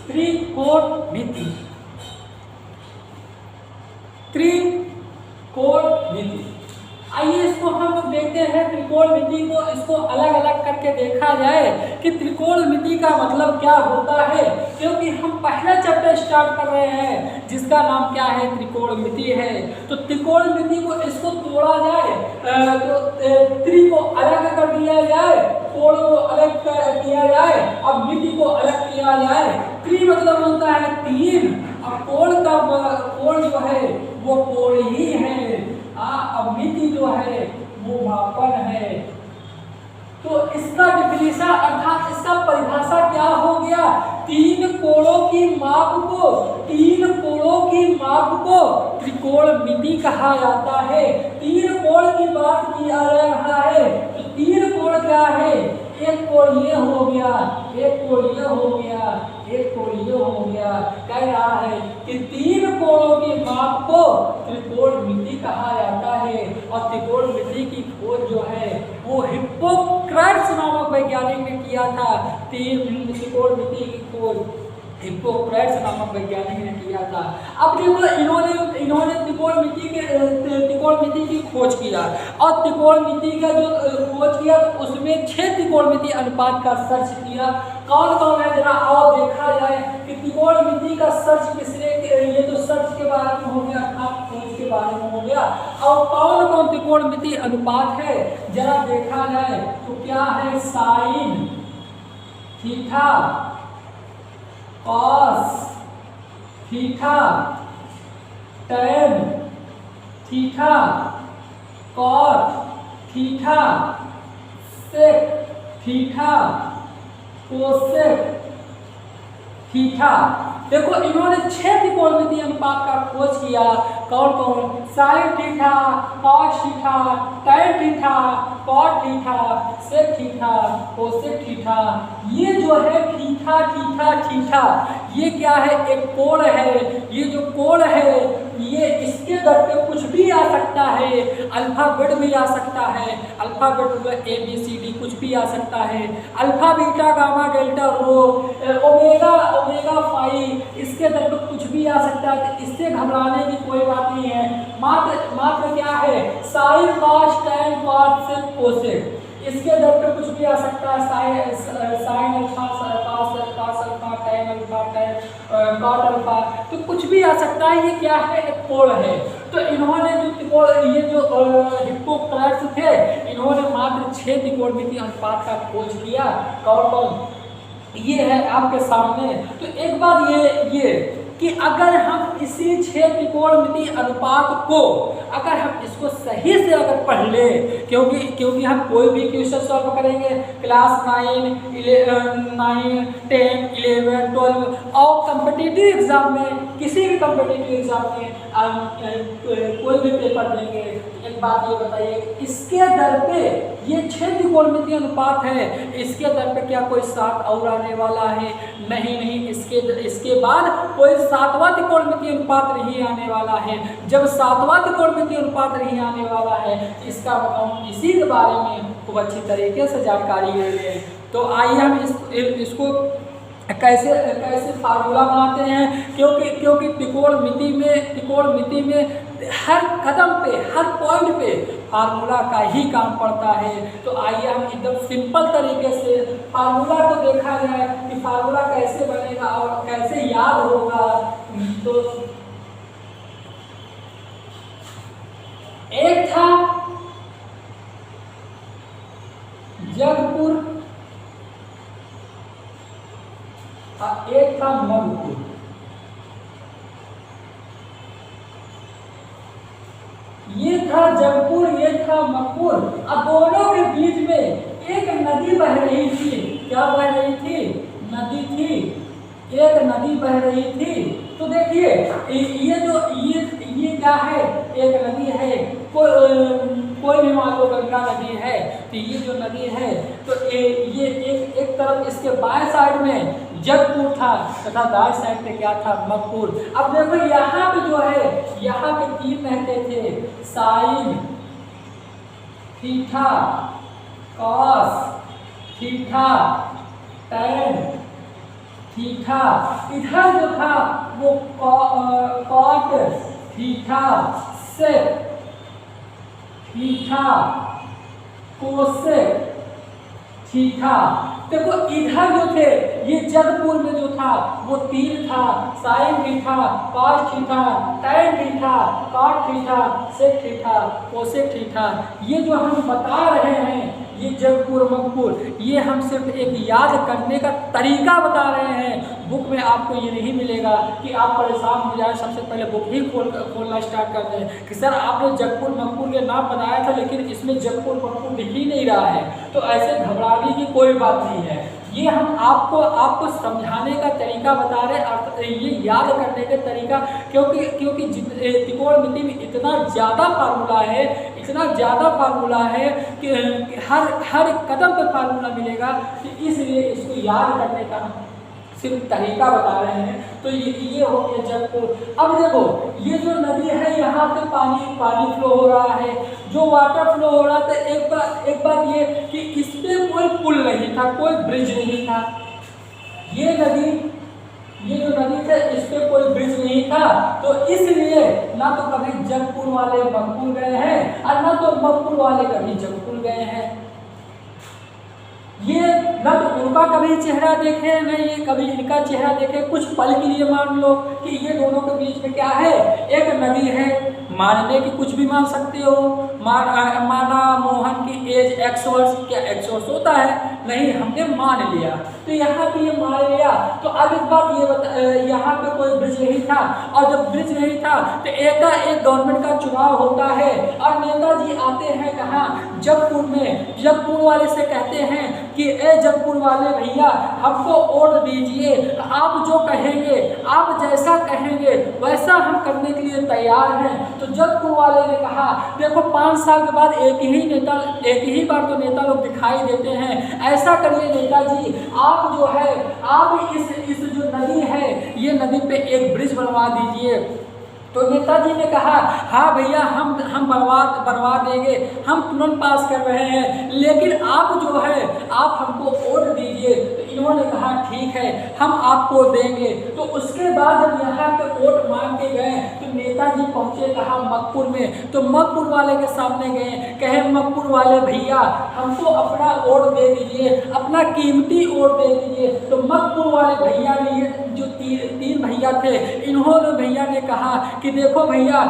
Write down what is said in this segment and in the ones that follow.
त्रिकोणमिति। त्रिकोणमिति, आइए इसको हम लोग देखते हैं त्रिकोणमिति को, इसको अलग अलग करके देखा जाए कि त्रिकोणमिति का मतलब क्या होता है, क्योंकि हम पहला चैप्टर स्टार्ट कर रहे हैं जिसका नाम क्या है, त्रिकोणमिति है। तो त्रिकोणमिति को इसको तोड़ा जाए, तो त्रि को अलग कर दिया जाए, कोण को अलग कर दिया जाए और मिति को अलग किया जाए। त्रि मतलब होता है तीन, और कोण का कोण जो है वो कोण ही है, अब मिति जो है वो मापन है। तो इसका डिफिनेशन अर्थात इसका परिभाषा क्या हो गया, तीन कोणों की माप को, तीन कोणों की माप को त्रिकोणमिति कहा जाता है। तीन कोण की बात किया जा रहा है, तो तीन कोण क्या है, एक कोण ये हो गया, एक कोण ये हो गया, एक कोण ये हो गया। कह रहा है कि तीन कोणों की माप को त्रिकोणमिति कहा जाता है। और त्रिकोणमिति की खोज जो है वो हिप्पोक्रेट्स नामक वैज्ञानिक ने किया था। त्रिकोणमिति की खोज हिप्पोक्रेट्स नामक वैज्ञानिक ने किया था। अब देखो इन्होंने त्रिकोणमिति की खोज किया, और त्रिकोणमिति का जो खोज किया तो उसमें 6 त्रिकोणमिति अनुपात का सर्च किया। कौन कौन है जरा और देखा जाए कि त्रिकोणमिति का सर्च किसने, ये तो सर्च के बारे में हो गया, आप खोज के बारे में हो गया, और कौन कौन त्रिकोणमिति अनुपात है जरा देखा जाए तो क्या है, sine theta, cos theta, tan theta, cot theta, sec theta, cosec theta. देखो इन्होंने 6 त्रिकोणमिति अनुपात का खोज किया। कौन कौन, sine theta, cos theta, tan theta, cot theta, sec theta, cosec theta. ये जो है थीटा थीटा थीटा, ये क्या है, एक कोण है। ये जो कोण है ये इसके दर पे कुछ भी आ सकता है, अल्फाबेट भी आ सकता है, अल्फाबेट मतलब ABCD कुछ भी आ सकता है, alpha beta gamma delta rho omega omega phi, इसके दर पे कुछ भी आ सकता है। तो इससे घबराने की कोई बात नहीं है। मात्र क्या है, sine cos tan cot sec cosec, इसके दर पे कुछ भी आ सकता है। Sine alpha, cos alpha, tan alpha, cot alpha, तो कुछ भी आ सकता है। ये क्या है, एक कोण है। तो इन्होंने ये जो हिप्पोक्रेट्स थे, इन्होंने मात्र 6 त्रिकोणमिति अनुपात का खोज किया। कौन कौन, ये है आपके सामने। तो एक बात ये कि अगर हम इसी 6 त्रिकोणमिति अनुपात को अगर हम इसको सही से अगर पढ़ ले, क्योंकि हम कोई भी क्वेश्चन सॉल्व करेंगे क्लास 9, 10, 11, 12 और कम्पिटिटिव एग्जाम में, किसी भी कम्पिटिटिव एग्जाम में कोई भी पेपर देंगे, एक बात ये बताइए, इसके दर पे ये 6 त्रिकोणमिति अनुपात है, इसके दर पे क्या कोई 7 और आने वाला है? नहीं, इसके बाद कोई 7वां त्रिकोणमिति अनुपात नहीं आने वाला है। जब 7वां त्रिकोणमिति अनुपात नहीं आने वाला है, इसका मतलब इसी के बारे में खूब अच्छी तरीके से जानकारी ले लें। तो आइए हम इसको कैसे फार्मूला बनाते हैं, क्योंकि त्रिकोणमिति में हर कदम पे, हर पॉइंट पे फार्मूला का ही काम पड़ता है। तो आइए हम एकदम सिंपल तरीके से फार्मूला को देखा जाए कि फार्मूला कैसे बनेगा और कैसे याद होगा। तो एक था जगपुर, एक था मधुपुर। ये था जगपुर, ये था मगपुर। अब दोनों के बीच में एक नदी बह रही थी। क्या बह रही थी? नदी थी, एक नदी बह रही थी। तो देखिए ये क्या है, एक नदी है, कोई भी मान लो गंगा नदी है। तो ये जो नदी है, तो ये एक तरफ इसके बाएं साइड में जगपुर था तथा दाएं साइड पे क्या था? मगपुर। अब देखो यहाँ पे जो है, यहाँ पे 3 रहते थे, sign theta, cos theta, tan थीठा। इधर जो था वो cot, theta, sec, theta, cosec, थीठा। देखो इधर जो थे ये जगपुर में जो था वो 3 था, sine theta, cos theta, tan theta, cot theta, sec theta, cosec theta. ये जो हम बता रहे हैं ये जगपुर मगपुर, ये हम सिर्फ एक याद करने का तरीका बता रहे हैं। बुक में आपको ये नहीं मिलेगा कि आप परेशान हो जाए, सबसे पहले बुक ही खोलना स्टार्ट कर दें कि सर आपने जगपुर मगपुर के नाम बताया था लेकिन इसमें जगपुर मगपुर दिख ही नहीं रहा है। तो ऐसे घबराने की कोई बात नहीं है, ये हम आपको समझाने का तरीका बता रहे हैं, ये याद करने का तरीका। क्योंकि त्रिकोणमिति में इतना ज़्यादा फार्मूला है, इतना ज़्यादा फार्मूला है कि हर कदम पर फार्मूला मिलेगा, कि इसलिए इसको याद करने का सिर्फ तरीका बता रहे हैं। तो ये हो गया जगपुर। अब देखो ये जो नदी है यहाँ पे पानी फ्लो हो रहा है, जो वाटर फ्लो हो रहा था। एक बात ये कि इस पे कोई पुल नहीं था, कोई ब्रिज नहीं था। ये जो नदी थे इस पे कोई ब्रिज नहीं था, तो इसलिए ना तो कभी जगपुर वाले मगपुर गए हैं और ना तो मगपुर वाले कभी जगपुर गए हैं। ये ना तो उनका कभी चेहरा देखे न ये कभी इनका चेहरा देखे। कुछ पल के लिए मान लो कि ये दोनों के बीच में क्या है, एक नदी है। मानने की कुछ भी मान सकते हो, माना मोहन की एज x वर्ष, क्या x वर्ष होता है? नहीं, हमने मान लिया। तो यहाँ पे ये मान लिया। तो अब एक बात ये बता, यहाँ पे कोई ब्रिज नहीं था, और जब ब्रिज नहीं था तो एक गवर्नमेंट का चुनाव होता है और नेताजी आते हैं कहाँ, जगपुर में। जगपुर वाले से कहते हैं कि ए जगपुर वाले भैया हमको वोट दीजिए, आप जो कहेंगे, आप जैसा कहेंगे वैसा हम करने के लिए तैयार हैं। तो जगपुर वाले ने कहा देखो 5 साल के बाद एक ही बार तो नेता लोग दिखाई देते हैं, ऐसा करिए नेताजी, आप जो है आप इस जो नदी है ये नदी पे एक ब्रिज बनवा दीजिए। तो नेताजी ने कहा हाँ भैया हम बनवा देंगे, हम तुरंत पास कर रहे हैं, लेकिन आप जो है आप हमको वोट दीजिए। तो इन्होंने कहा ठीक है हम आपको देंगे। तो उसके बाद जब यहाँ पे वोट मांग के गए तो नेताजी पहुँचे कहा मगपुर में। तो मगपुर वाले के सामने गए, कहे मगपुर वाले भैया हमको अपना वोट दे दीजिए, अपना कीमती वोट दे दीजिए। तो मगपुर वाले भैया ने ये जो तीन भैया थे, इन्होंने भैया ने कहा कि देखो भैया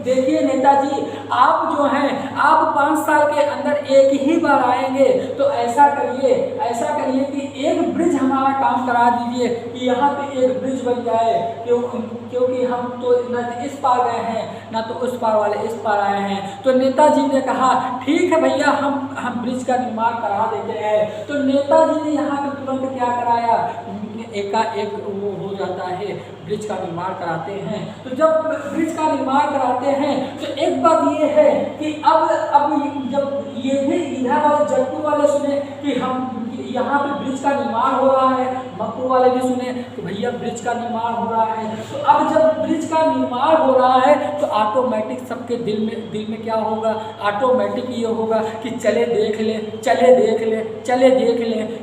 देखिए नेताजी, आप जो हैं आप 5 साल के अंदर एक ही बार आएंगे, तो ऐसा करिए कि एक ब्रिज हमारा काम करा दीजिए कि यहाँ पे एक ब्रिज बन जाए। क्योंकि हम तो न इस पार गए हैं ना तो उस पार वाले इस पार आए हैं। तो नेताजी ने कहा ठीक है भैया हम ब्रिज का निर्माण करा देते हैं। तो नेताजी ने यहाँ पे तुरंत क्या कराया, एक वो हो जाता है, ब्रिज का निर्माण कराते हैं। तो जब ब्रिज का निर्माण कराते हैं तो एक बात ये है कि अब जब ये भी इधर वाले जगपुर वाले सुने कि हम यहाँ पे ब्रिज का निर्माण हो रहा है, मगपुर वाले भी सुने कि भैया ब्रिज का निर्माण हो रहा है। तो अब जब ब्रिज का निर्माण हो रहा है तो ऑटोमेटिक सबके दिल में क्या होगा, ऑटोमेटिक ये होगा कि चले देख ले।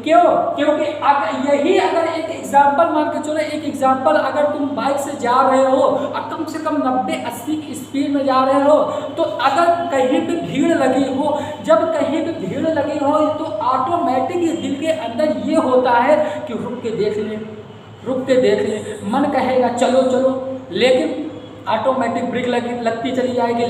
क्यों? क्योंकि अगर एक एग्जाम्पल मान के चलो, एक एग्जाम्पल, अगर तुम बाइक से जा रहे हो और कम से कम 90-80 की स्पीड में जा रहे हो, तो अगर कहीं पे भीड़ लगी हो, जब कहीं पे भीड़ लगी हो तो ऑटोमेटिक दिल के अंदर ये होता है कि रुक के देख ले, मन कहेगा चलो, लेकिन ऑटोमेटिक ब्रेक लगती चली जाएगी।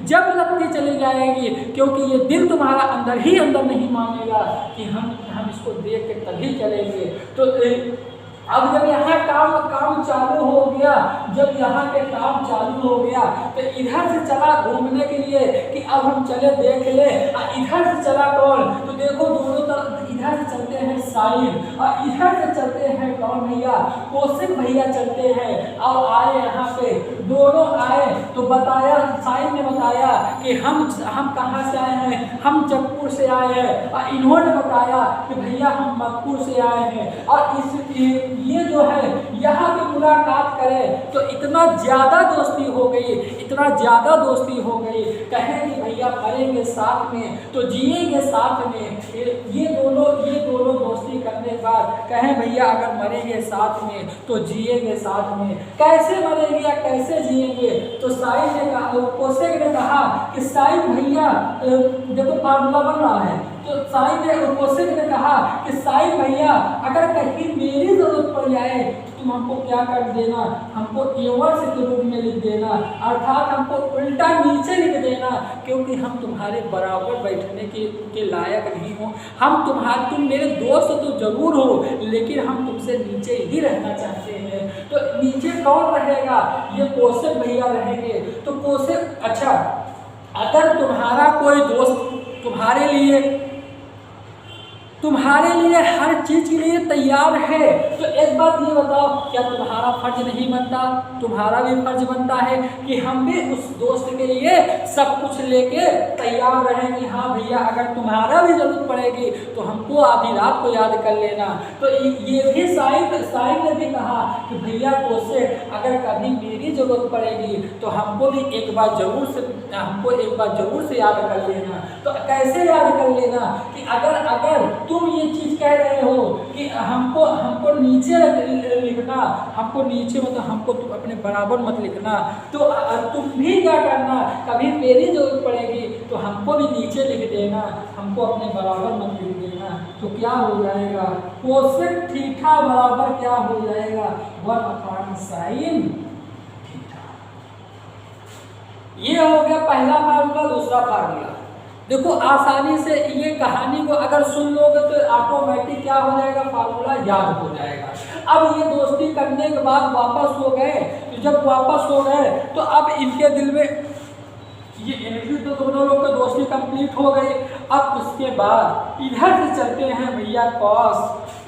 जब लगती चली जाएगी, क्योंकि ये दिल तुम्हारा अंदर ही अंदर नहीं मानेगा कि हम इसको देख के तभी चलेंगे। तो अब जब यहाँ काम चालू हो गया, जब यहाँ पे काम चालू हो गया तो इधर से चला घूमने के लिए कि अब हम चले देख ले, और इधर से चला कौन, तो देखो दोनों तरफ इधर से चलते हैं साइन और इधर से चलते हैं कौन भैया, कोशिक भैया चलते हैं और आए यहाँ पे दोनों आए तो बताया, साहिब ने बताया कि हम कहाँ से आए हैं, हम जगपुर से आए हैं। और इन्होंने बताया कि भैया हम मधुपुर से आए हैं। और ये जो है यहाँ पे मुलाकात करें तो इतना ज़्यादा दोस्ती हो गई, इतना ज़्यादा दोस्ती हो गई, कहें कि भैया मरेंगे साथ में तो जिएंगे साथ में। ये दोनों दोस्ती करने के बाद कहें भैया अगर मरेंगे साथ में तो जिएंगे साथ में। कैसे मरेंगे या कैसे जिएंगे? तो साहिब ने कहा, कोशेक ने कहा कि साहिब भैया देखो फार्मूला बन रहा है। तो साहिब ने, कोशेक ने कहा कि साहिब भैया अगर कहीं मेरी जरूरत पड़ जाए तो तुम हमको क्या कर देना, हमको इनवर्स के रूप में लिख देना, अर्थात हमको उल्टा नीचे लिख देना, क्योंकि हम तुम्हारे बराबर बैठने के लायक नहीं हो। तुम मेरे दोस्त तो जरूर हो, लेकिन हम तुमसे नीचे ही रहना चाहते हैं। तो नीचे कौन रहेगा? ये कोशेक भैया रहेंगे। तो कोशेक, अच्छा अगर तुम्हारा कोई दोस्त तुम्हारे लिए हर चीज के लिए तैयार है तो एक बात ये बताओ, क्या तुम्हारा फर्ज नहीं बनता? तुम्हारा भी फर्ज बनता है कि हम भी उस दोस्त के लिए सब कुछ लेके तैयार रहें कि हाँ भैया अगर तुम्हारा भी जरूरत पड़ेगी तो हमको आधी रात को याद कर लेना। तो ये भी साहिब ने भी कहा कि भैया कोशेक अगर कभी मेरी जरूरत पड़ेगी तो हमको एक बार जरूर से याद कर लेना। तो कैसे याद कर लेना कि अगर तुम ये चीज कह रहे हो कि हमको नीचे लिखना, हमको नीचे मतलब हमको तुम अपने बराबर मत लिखना, तो तुम भी क्या करना, कभी मेरी जरूरत पड़ेगी तो हमको भी नीचे लिख देना, हमको अपने बराबर मत लिख देना। तो क्या हो जाएगा? कोशेक थीटा बराबर क्या हो जाएगा? 1/sin theta. ये हो गया पहला फार्मूला। दूसरा फार्मूला देखो, आसानी से ये कहानी को अगर सुन लोगे तो ऑटोमेटिक क्या हो जाएगा, फार्मूला याद हो जाएगा। अब ये दोस्ती करने के बाद वापस हो गए, तो जब वापस हो गए तो अब इनके दिल में ये इनकी तो दोनों लोग की दोस्ती कंप्लीट हो गई। अब उसके बाद इधर से चलते हैं भैया कॉस,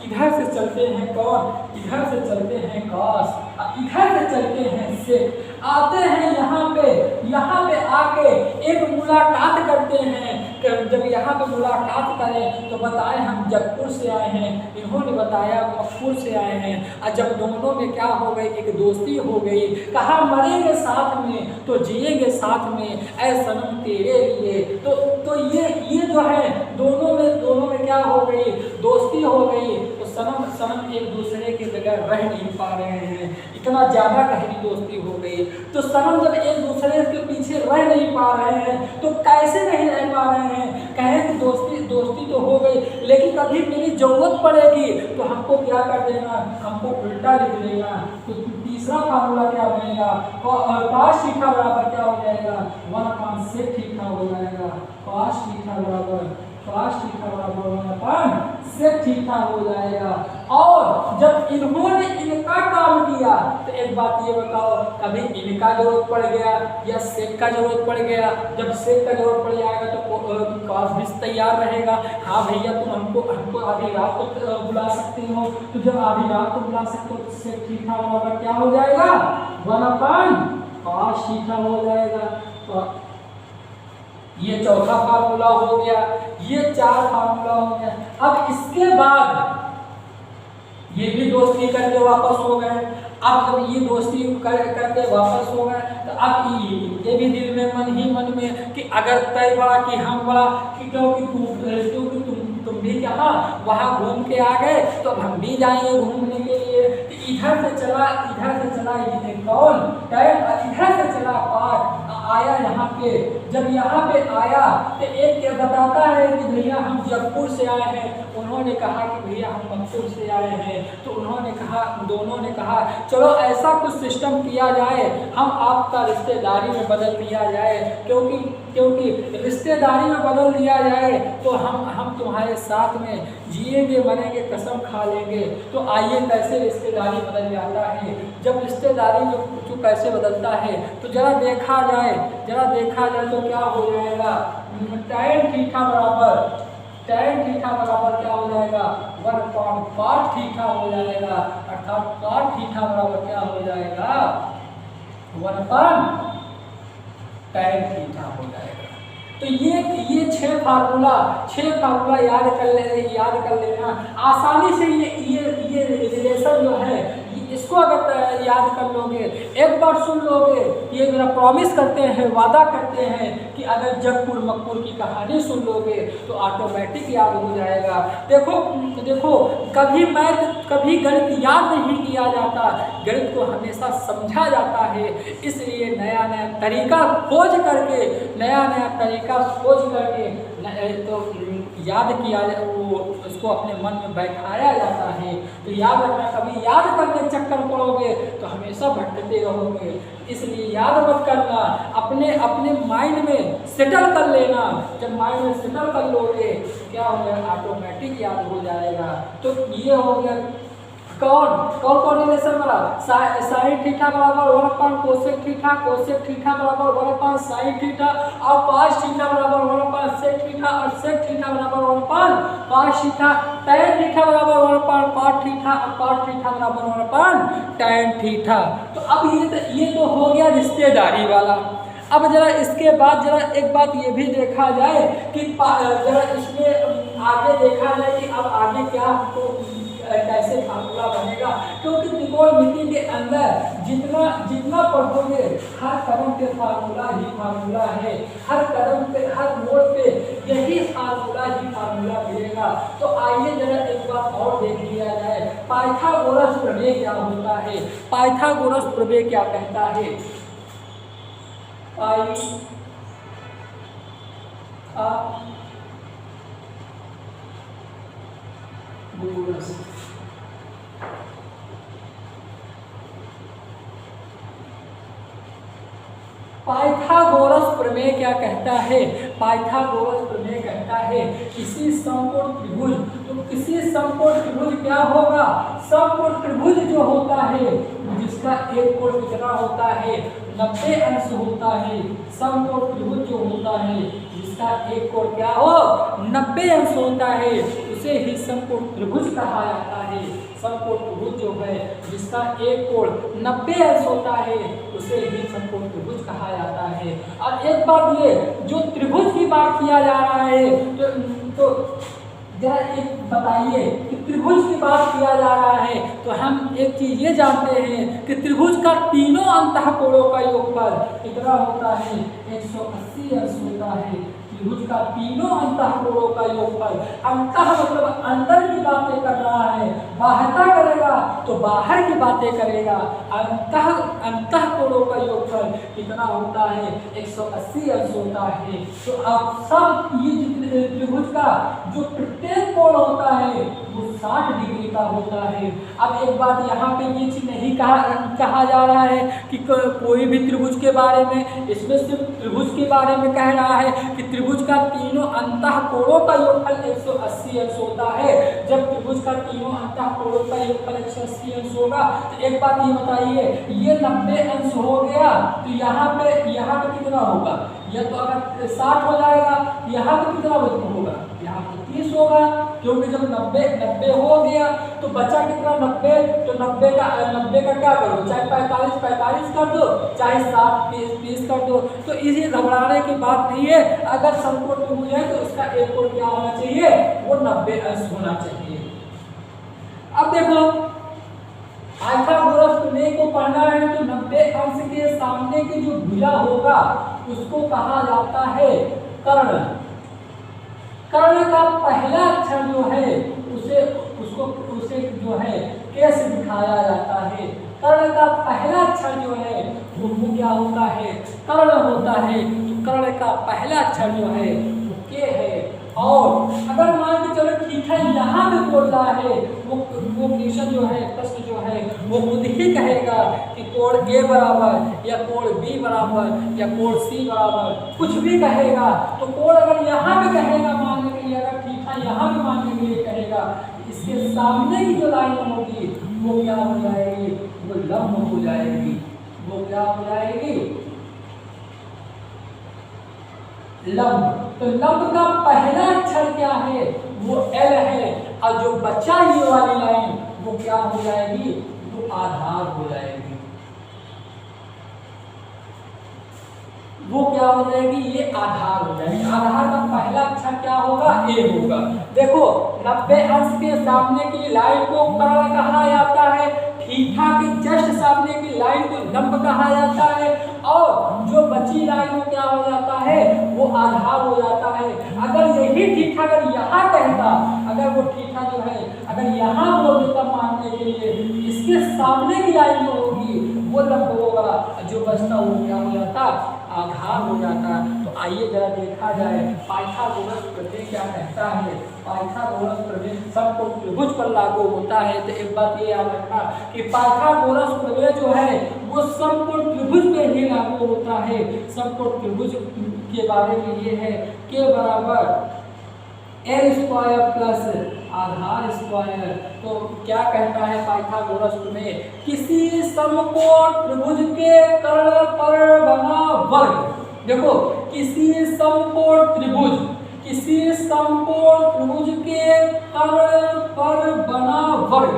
इधर से चलते हैं कौन, इधर से चलते हैं कॉस, इधर से चलते हैं सेक। आते हैं यहाँ पे आके एक मुलाकात करते हैं। जब यहाँ पे मुलाकात करें तो बताए हम जगपुर से आए हैं, इन्होंने बताया मधुपुर से आए हैं। और जब दोनों में क्या हो गई, एक दोस्ती हो गई, कहा मरेंगे साथ में तो जिएंगे साथ में, ऐ सनम तेरे लिए। तो ये जो है दोनों में क्या हो गई, दोस्ती हो गई। तो सनम एक दूसरे के बगैर रह नहीं पा रहे हैं, इतना ज़्यादा गहरी दोस्ती हो गई। तो सनम जब एक दूसरे के पीछे रह नहीं पा रहे हैं तो कैसे नहीं रह पा रहे हैं? कहें कि दोस्ती तो हो गई, लेकिन कभी मेरी जरूरत पड़ेगी तो हमको क्या कर देना, हमको उल्टा लिख देना। तो तीसरा फार्मूला क्या बनेगा, cos थीटा बराबर क्या हो जाएगा, 1/sec थीटा हो जाएगा। cos थीटा बराबर 1/sec थीटा हो जाएगा। और जब इन्होंने इनका काम किया तो एक बात ये बताओ, कभी इनका जरूरत पड़ गया या सेक का जरूरत पड़ गया? जब सेक का जरूरत पड़ जाएगा तो कॉस भी तैयार रहेगा। हाँ भैया तुम हमको आधी रात को बुला सकती हो, तो जब आधी रात को बुला सकते हो तो सेक थीटा बराबर क्या हो जाएगा, 1/cos थीटा हो जाएगा। तो ये चौथा फार्मूला हो गया, ये 4 फार्मूला हो गया। अब इसके बाद ये भी दोस्ती करके वापस हो गए। अब जब ये दोस्ती करके वापस हो गए तो अब ये भी दिल में मन में कि अगर तय बड़ा कि हम बड़ा कि क्योंकि तुम भी क्या वहाँ घूम के आ गए तो अब हम भी जाएंगे घूमने के लिए। तो इधर से चला कौन टाइम, इधर से चला पार आया यहाँ पे। जब यहाँ पे आया तो एक क्या बताता है कि भैया हम जगपुर से आए हैं। उन्होंने कहा कि भैया हम मधुपुर से आए हैं। तो दोनों ने कहा चलो ऐसा कुछ सिस्टम किया जाए, हम आपका रिश्तेदारी में बदल दिया जाए, क्योंकि रिश्तेदारी में बदल दिया जाए तो हम तुम्हारे साथ में जिएंगे मरेंगे कसम खा लेंगे। तो आइए कैसे रिश्तेदारी बदल जाता है। जब रिश्तेदारी जो कैसे बदलता है तो जरा देखा जाए तो क्या हो जाएगा, tan थीटा बराबर क्या हो जाएगा, 1/cot थीटा हो जाएगा। अर्थात cot थीटा बराबर क्या हो जाएगा, 1/tan थीटा हो जाएगा। तो ये 6 फार्मूला याद कर लेना आसानी से। ये रिलेशन जो है इसको अगर याद कर लोगे, एक बार सुन लोगे, ये मेरा प्रॉमिस करते हैं, वादा करते हैं कि अगर जगपुर मकपुर की कहानी सुन लोगे तो ऑटोमेटिक याद हो जाएगा। देखो कभी गणित याद नहीं किया जाता, गणित को हमेशा समझा जाता है। इसलिए नया तरीका खोज करके तो याद किया, वो उसको अपने मन में बैठाया जाता है। तो याद रखना, कभी याद करने के चक्कर पड़ोगे तो हमेशा भटकते रहोगे। इसलिए याद मत करना, अपने माइंड में सेटल कर लेना। जब माइंड में सेटल कर लोगे क्या हो जाएगा, ऑटोमेटिक याद हो जाएगा। तो ये हो गया कौन रिलेशन वाला, साइन थीटा बराबर 1/cos कोसेक थीटा बराबर 1/sin थीटा, और cos थीटा बराबर 1/sec थीटा, और sec थीटा बराबर 1/cos थीटा, tan थीटा बराबर 1/cot थीटा, और cot थीटा बराबर 1/tan थीटा। तो अब ये तो हो गया रिश्तेदारी वाला। अब जरा इसके बाद एक बात ये भी देखा जाए कि जरा इसमें आगे देखा जाए कि अब आगे क्या हमको कैसे फार्मूला बनेगा। क्योंकि त्रिकोणमिति के अंदर जितना पढ़ोगे हर कदम पे फार्मूला ही फार्मूला है, हर कदम पे हर मोड़ पे यही फार्मूला मिलेगा। तो आइए जरा एक बात और देख लिया जाए, पाइथागोरस प्रमेय क्या होता है। पाइथागोरस प्रमेय क्या कहता है, पाइथागोरस प्रमेय क्या कहता है। पाइथागोरस प्रमेय कहता है किसी समकोण त्रिभुज, तो किसी समकोण त्रिभुज क्या होगा, समकोण त्रिभुज जो होता है जिसका एक कोण कितना होता है, 90 अंश होता है। समकोण त्रिभुज जो होता है जिसका एक कोण क्या हो, 90 अंश होता है, उसे ही समकोण त्रिभुज कहा जाता है। समकोण त्रिभुज जो है जिसका एक कोण 90 अंश होता है उसे ही समकोण त्रिभुज कहा जाता है। और एक बात ये, जो त्रिभुज की बात किया जा रहा है तो जरा एक बताइए कि त्रिभुज की बात किया जा रहा है तो हम एक चीज ये जानते हैं कि त्रिभुज का तीनों अंतःकोणों का योगफल कितना होता है, 180 अंश होता है। त्रिभुज का तीनों अंतःकोणों का योगफल, अंतः मतलब अंदर की बातें कर रहा है, बाहरता करेगा तो बाहर की बातें करेगा। अंतःकोणों का योगफल कितना होता है, 180 अंश होता है। तो अब सब ये त्रिभुज का जो प्रत्येक कोण होता है वो 60 डिग्री का होता है। अब एक बात यहाँ पे ये चीज नहीं कहा जा रहा है कि कोई भी त्रिभुज के बारे में, इसमें सिर्फ त्रिभुज के बारे में कह रहा है कि त्रिभुज का तीनों अंतःकोणों का योगफल 180 अंश होता है। जब त्रिभुज का तीनों अंतःकोणों का योगफल 180 अंश होगा तो एक बात ये बताइए, ये 90 अंश हो गया तो यहाँ पे कितना होगा, या तो अगर 60 हो जाएगा, यहाँ पे कितना होगा, यहाँ पे 30 होगा। क्योंकि जब 90 हो गया तो बचा कितना, 90। तो 90 का क्या करो, चाहे 45 कर दो, चाहे 60 कर दो। तो इसे घबराने की बात नहीं है। अगर समकोण त्रिभुज है तो उसका एक कोण क्या होना चाहिए, वो 90 अंश होना चाहिए। अब देखो पाइथागोरस प्रमेय को पढ़ना है तो 90 अंश के सामने की जो भुजा होगा उसको कहा जाता है कर्ण। कर्ण का पहला अक्षर जो है उसे जो है कैसे दिखाया जाता है। कर्ण का पहला अक्षर जो है वो क्या होता है, कर्ण होता है। तो कर्ण का पहला अक्षर जो है वो के है। और अगर मान के चलो थीटा यहाँ पे बोल रहा है, वो क्वेश्चन जो है, प्रश्न जो है वो खुद ही कहेगा कि कोण ए बराबर या कोण बी बराबर या कोण सी बराबर, कुछ भी कहेगा। तो कोण अगर यहाँ पे कहेगा मानने के लिए, अगर थीटा यहाँ पे मानने के लिए कहेगा, इसके सामने की जो लाइन होगी वो क्या हो जाएगी, वो लंब हो जाएगी। वो क्या हो जाएगी, लंब। तो लंब का पहला अक्षर क्या है, वो एल है। और जो बचा ये वाली लाइन वो क्या हो जाएगी, वो आधार हो जाएगी। वो क्या हो जाएगी, ये आधार हो जाएगी। आधार का पहला अक्षर क्या होगा, ए होगा। देखो 90 अंश के सामने की लाइन को कर्ण कहा जाता है, थीटा के जस्ट सामने की लाइन को लंब कहा जाता है, और जो बची लाइन को क्या हो जाता है, वो आधार हो जाता है। अगर यही थीटा अगर यहाँ कहता, अगर वो थीटा जो है अगर यहाँ बोल देता मानने के लिए, इसके सामने की लाइन जो होगी वो लंब होगा, जो बचता वो क्या हो जाता, आधार हो जाता। तो आइए जरा देखा जाए पाइथागोरस प्रमेय क्या कहता है। पाइथागोरस प्रमेय सबको त्रिभुज पर लागू होता है। तो एक बात ये याद रखना कि पाइथागोरस प्रमेय जो है वो समकोण त्रिभुज पे ही लागू होता है। समकोण त्रिभुज के बारे में ये है के बराबर एल स्क्वायर प्लस आधार स्क्वायर। तो क्या कहता है पाइथागोरस प्रमेय, किसी समकोण त्रिभुज के कर्ण पर बना वर्ग, देखो किसी समकोण त्रिभुज, किसी समकोण त्रिभुज के कर्ण पर बना वर्ग,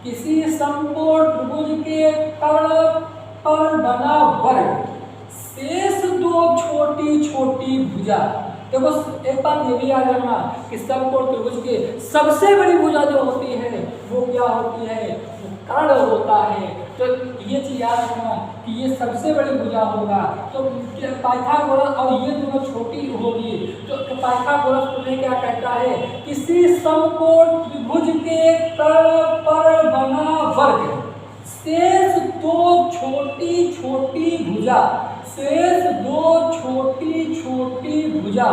किसी समकोण त्रिभुज के कर्ण पर बना वर्ग, शेष दो छोटी छोटी भुजा। देखो एक बात ये भी याद रखना कि समकोण त्रिभुज के सबसे बड़ी भुजा जो होती है वो क्या होती है, वो कर्ण होता है। तो ये चीज याद रखना कि ये सबसे बड़ी भुजा होगा। तो पाइथागोरस और ये दोनों छोटी होगी। तो पाइथागोरस प्रमेय क्या कहता है, किसी समकोण त्रिभुज के कर्ण पर बना वर्ग, शेष दो छोटी छोटी भुजा, शेष दो छोटी छोटी भुजा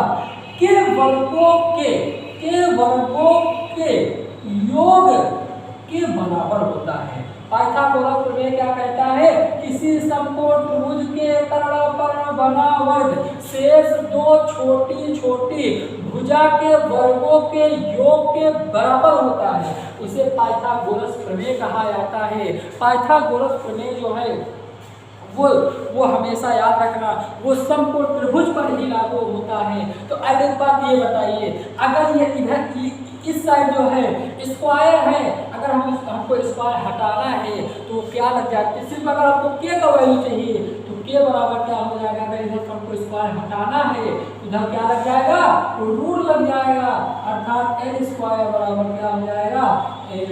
के वर्गों के योग के बराबर होता है। पाइथागोरस प्रमेय क्या कहता है, किसी समकोण त्रिभुज के कर्ण पर बना वर्ग शेष दो छोटी छोटी भुजा के वर्गों के योग के बराबर होता है, उसे पाइथागोरस प्रमेय कहा जाता है। पाइथागोरस प्रमेय जो है वो हमेशा याद रखना वो समकोण त्रिभुज पर ही लागू होता है। तो अब एक बात ये बताइए, अगर ये इधर इस साइड जो है स्क्वायर है, अगर हमको स्क्वायर हटाना है तो क्या लग जाता है, सिर्फ अगर आपको के का वैल्यू चाहिए तो के बराबर क्या हो जाएगा, अगर इधर हमको स्क्वायर हटाना है उधर क्या लग जाएगा, रूट लग जाएगा, अर्थात एल स्क्वायर बराबर क्या हो जाएगा, एल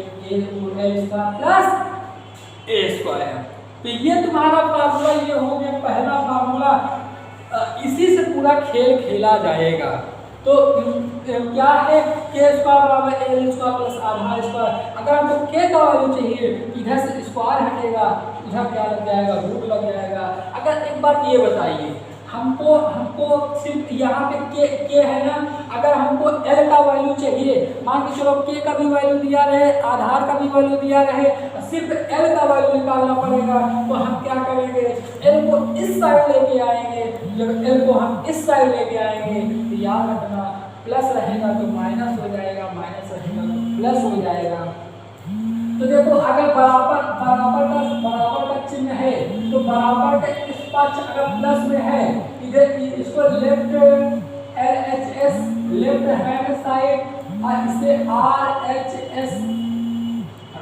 स्क्वायर प्लस ए स्क्वायर। तो ये तुम्हारा फार्मूला ये हो गया पहला फार्मूला, इसी से पूरा खेल खेला जाएगा। तो क्या है, के स्क्वायर बराबर एल स्क्वायर प्लस आधार स्क्वायर। अगर हमको के का वैल्यू चाहिए इधर से स्क्वायर हटेगा, उधर क्या लग जाएगा, रूट लग जाएगा। अगर एक बात ये बताइए, हमको सिर्फ यहाँ पे के है ना, अगर हमको एल का वैल्यू चाहिए, मान के चलो के का भी वैल्यू दिया रहे, आधार का भी वैल्यू दिया रहे, सिर्फ एल का वैल्यू निकालना पड़ेगा। तो हम क्या करेंगे, एल को इस साइड लेके आएंगे। जब एल को हम इस साइड लेके आएंगे तो याद रखना प्लस रहेगा तो माइनस हो जाएगा, माइनस रहेगा तो प्लस हो जाएगा। तो देखो अगर बराबर का चिन्ह है तो बराबर का इस पक्ष अगर प्लस में है, इधर इसको left LHS left hand side और इसे RHS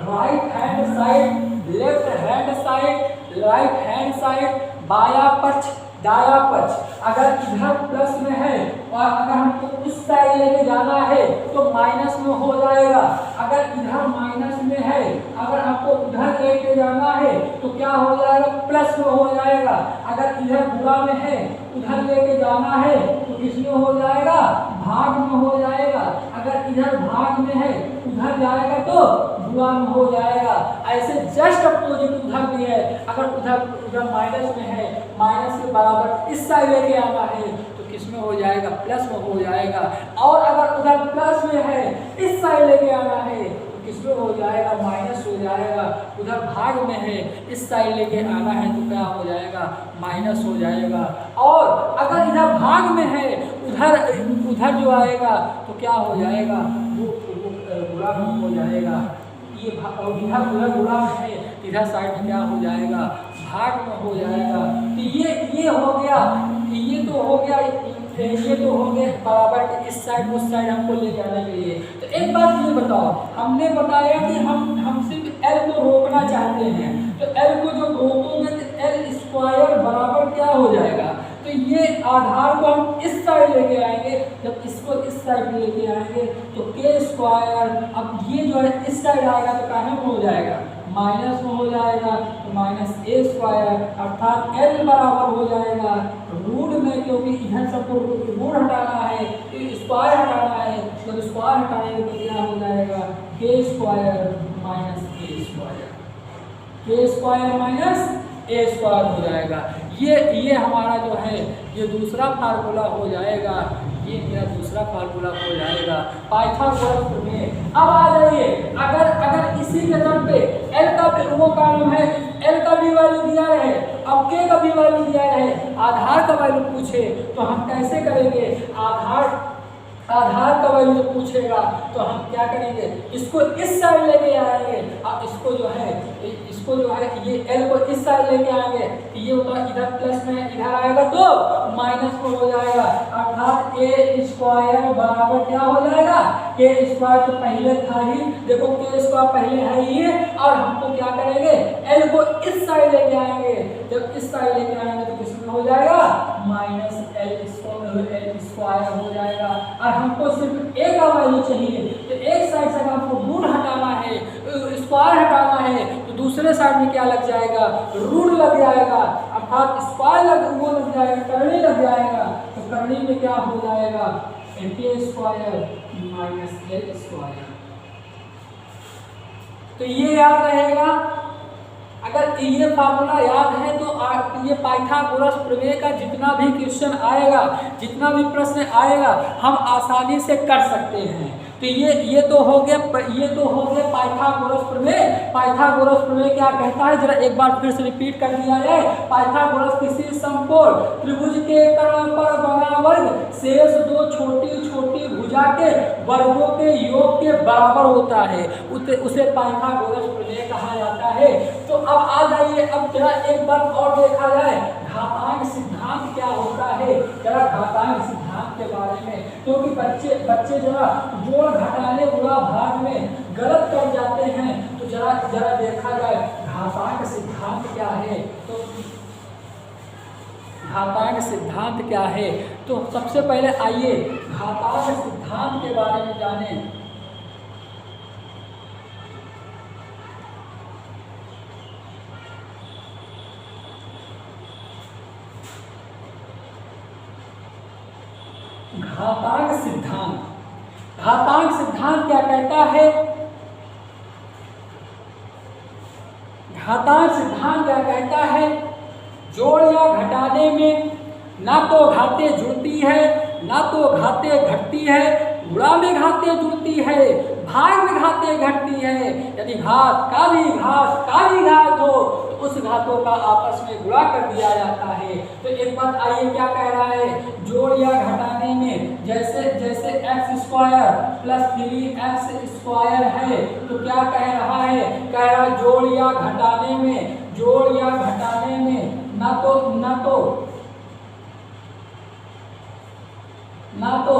right hand side, left hand side, right hand side, बाया पक्ष दाया पक्ष। अगर इधर प्लस में है और अगर हमको उस साइड लेके जाना है तो माइनस में हो जाएगा। अगर इधर माइनस में है, अगर आपको उधर लेके जाना है तो क्या हो जाएगा, प्लस में हो जाएगा। अगर इधर बुरा में है उधर लेके जाना है तो किसमें हो जाएगा, भाग में हो जाएगा। अगर इधर भाग में है उधर जाएगा तो बुरा में हो जाएगा। ऐसे जस्ट अपोजिट उधर भी है, अगर उधर माइनस में है, माइनस के बराबर इस साइड लेके आना है तो किसमें हो जाएगा, प्लस में हो जाएगा। और अगर उधर प्लस में है इस साइड लेके आना है तो किसमें हो जाएगा, माइनस हो जाएगा। उधर भाग में है इस साइड लेके आना है तो क्या हो जाएगा, माइनस हो जाएगा। और अगर इधर भाग में है उधर जो आएगा तो क्या हो जाएगा, वो बुरा हो जाएगा। ये उधर बुरा में है, इधर साइड में क्या हो जाएगा, भाग में हो जाएगा। तो ये हो गया, ये तो हो गया बराबर के इस साइड उस साइड हमको ले जाने के लिए। तो एक बात ये बताओ, हमने बताया कि हम सिर्फ एल को रोकना चाहते हैं, तो एल को जब रोकोगे तो एल स्क्वायर बराबर क्या हो जाएगा, तो ये आधार को हम इस साइड लेके आएंगे, जब इसको इस साइड में लेके आएंगे तो के स्क्वायर, अब ये जो है इस साइड आएगा तो कहाँ में हो जाएगा, माइनस में हो जाएगा, तो माइनस ए स्क्वायर अर्थात एल बराबर हो जाएगा रूट में, क्योंकि इधर सबको रूट हटाना है तो स्क्वायर हटाना है, जब स्क्वायर हटाएंगे तो क्या हो जाएगा के स्क्वायर माइनस ए स्क्वायर, के स्क्वायर माइनस ए स्क्वायर हो जाएगा। ये हमारा जो है ये दूसरा फार्मूला हो जाएगा, ये मेरा दूसरा फार्मूला हो जाएगा पाइथागोरस प्रमेय। अब आ जाइए, अगर इसी के तरफ पे एल का वो कॉलम है, एल का भी वैल्यू दिया है, अब के का भी वैल्यू दिया है, आधार का वैल्यू पूछे तो हम कैसे करेंगे, आधार का वैल्यू जो पूछेगा तो हम क्या करेंगे, इसको इस साइड लेके आएंगे, अब इसको जो है ये एल को इस साइड लेके आएंगे, ये होता इधर प्लस में इधर आएगा तो माइनस में हो जाएगा, अर्थात ए स्क्वायर बराबर क्या हो जाएगा, के स्क्वायर तो पहले था ही, देखो के स्क्वायर पहले है ये, और हमको क्या करेंगे एल को इस साइड लेके आएंगे, जब इस साइड लेके आएंगे तो किसमें हो जाएगा माइनस एल स्क्वायर हो जाएगा, और हमको सिर्फ ए का वैल्यू चाहिए, तो एक साइड से हमको रूट हटाना है, स्क्वायर हटाना है, तो दूसरे साइड में क्या लग जाएगा रूट लग जाएगा, अर्थात स्क्वायर वो लग जाएगा, करनी लग जाएगा, तो करनी में क्या हो जाएगा के स्क्वायर माइनस एल स्क्वायर। तो ये याद रहेगा, अगर ये फार्मूला याद है तो ये पाइथागोरस प्रमेय का जितना भी क्वेश्चन आएगा, जितना भी प्रश्न आएगा हम आसानी से कर सकते हैं। तो ये तो हो गया पाइथागोरस प्रमेय। पाइथागोरस प्रमेय क्या कहता है, जरा एक बार फिर से रिपीट कर दिया जाए। पाइथागोरस किसी समकोण त्रिभुज के कर्ण पर बना वर्ग शेष दो छोटी छोटी भुजा के वर्गों के योग के बराबर होता है, उसे पाइथागोरस प्रमेय कहा जाता है। तो अब आ जाइए, अब जरा एक बार और देखा जाए घातांक सिद्धांत क्या होता है, जरा घातांक सिद्धांत के बारे में, क्योंकि बच्चे जरा जोड़ घटाने गुणा भाग में गलत कर जाते हैं, तो जरा देखा जाए घातांक सिद्धांत क्या है। तो घातांक सिद्धांत क्या है, तो सबसे पहले आइए घातांक सिद्धांत के बारे में जानें। घातांक सिद्धांत क्या कहता है, घातांक सिद्धांत क्या कहता है, जोड़ या घटाने में ना तो घाते जुड़ती है ना तो घाते घटती है, गुणा में घाते जुड़ती है, भाग में घाते घटती है। यदि घात का भी घात हो तो उस घातों का आपस में गुणा कर दिया जाता है। तो एक बात आइए क्या कह रहा है, जोड़ या घटाने में जैसे x square plus 3x square है, तो क्या कह रहा है, कह रहा है जोड़ या घटाने में ना तो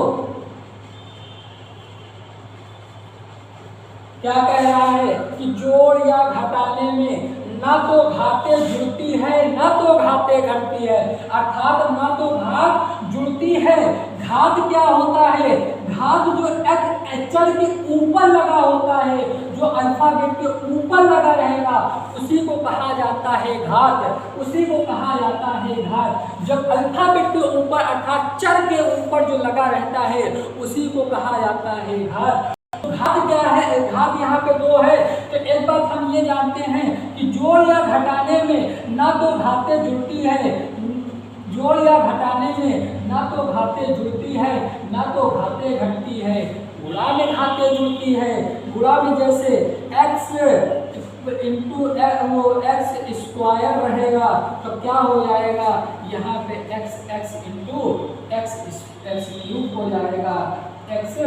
क्या कह रहा है कि जोड़ या घटाने में ना तो घाते जुड़ती है ना तो घाते घटती है, अर्थात ना तो घात जुड़ती है। घात क्या होता है, घात जो अक्षर के ऊपर लगा होता है, जो अल्फाबेट के ऊपर लगा रहेगा उसी को कहा जाता है घात, उसी को कहा जाता है घात। जब अल्फाबेट के ऊपर अर्थात चर के ऊपर जो लगा रहता है उसी को कहा जाता है घात। घात क्या है, घात यहाँ पे दो है। तो एक बात हम ये जानते हैं कि जोड़ या घटाने में ना तो घाते जुड़ती है, जोड़ या घटाने में ना तो घाते जुड़ती है ना तो घाते घटती है, गुणा में घाते जुड़ती है। गुणा में जैसे x इंटू एक्स स्क्वायर रहेगा तो क्या हो जाएगा, यहाँ पे x इंटू एक्स क्यूब हो जाएगा, x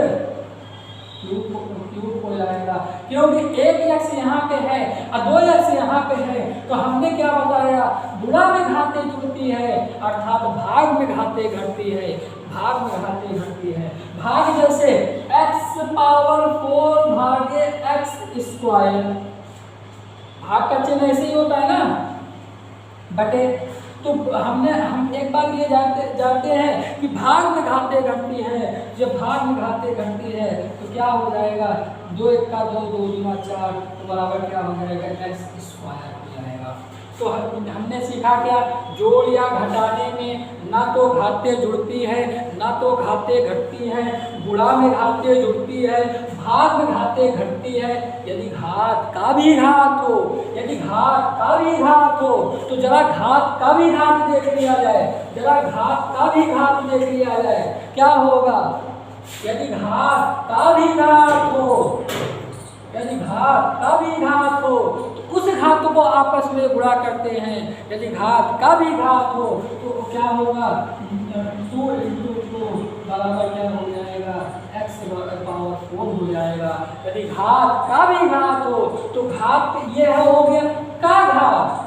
क्यूब हो जाएगा, क्योंकि एक x यहाँ पे है और 2x यहाँ पे है। तो हमने क्या बताया, गुणा में घाते जुड़ती है अर्थात भाग में घाते घटती है, भाग में घाते घटती है। भाग जैसे x पावर 4 भागे x स्क्वायर, भाग का चिन्ह ऐसे ही होता है ना, बटे तो हम एक बात ये जानते हैं कि भाग में घाते घटती है। जब भाग में घाते घटती है तो क्या हो जाएगा, 2 1 का 2, 2 दूना 4 तो बराबर क्या हो जाएगा, x स्क्वायर हो जाएगा। तो हमने सीखा क्या, जोड़ या घटाने में ना तो घाते जुड़ती है ना तो घाते घटती है, गुणा में घाते जुड़ती है, भाग में घाते घटती है। यदि घात का भी घात हो, यदि घात का भी घात हो तो जरा घात का भी घात देख लिया जाए, जरा घात का भी घात देख लिया जाए, क्या होगा। यदि घात का भी घात हो, यदि घात का भी घात हो तो उस घात को आपस में गुणा करते हैं। यदि घात का भी घात हो तो क्या होगा, 2 × 2 बराबर क्या हो जाएगा, x पावर 4 हो जाएगा। यदि घात का भी घात हो तो घात ये हो गया का घात,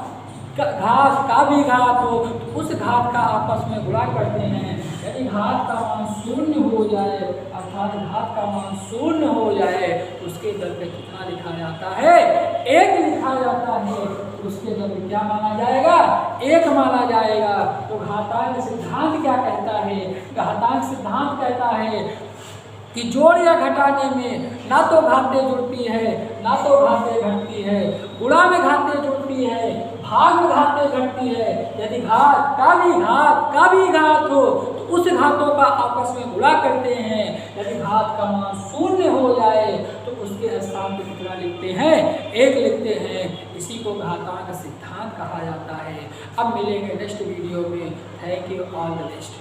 घात का भी घात हो तो उस घात का आपस में गुणा करते हैं। यदि घात का मान 0 हो जाए, अर्थात घात का मान 0 हो जाए तो उसके दर पे कितना लिखा जाता है, 1 लिखा जाता है। उसके दर पे क्या माना जाएगा, 1 माना जाएगा। तो घातांक सिद्धांत क्या कहता है, घातांक सिद्धांत कहता है कि जोड़ या घटाने में ना तो घाते जुड़ती है ना तो घाते घटती है, गुणा में घाते जुड़ती है, भाग में घाते घटती है। यदि घात का भी घात हो तो उस घातों का आपस में गुणा करते हैं। यदि घात का मान 0 हो जाए तो उसके स्थान पर कितना लिखते हैं, 1 लिखते हैं। इसी को घातांक सिद्धांत कहा जाता है। अब मिलेंगे नेक्स्ट वीडियो में। Thank you, all the best.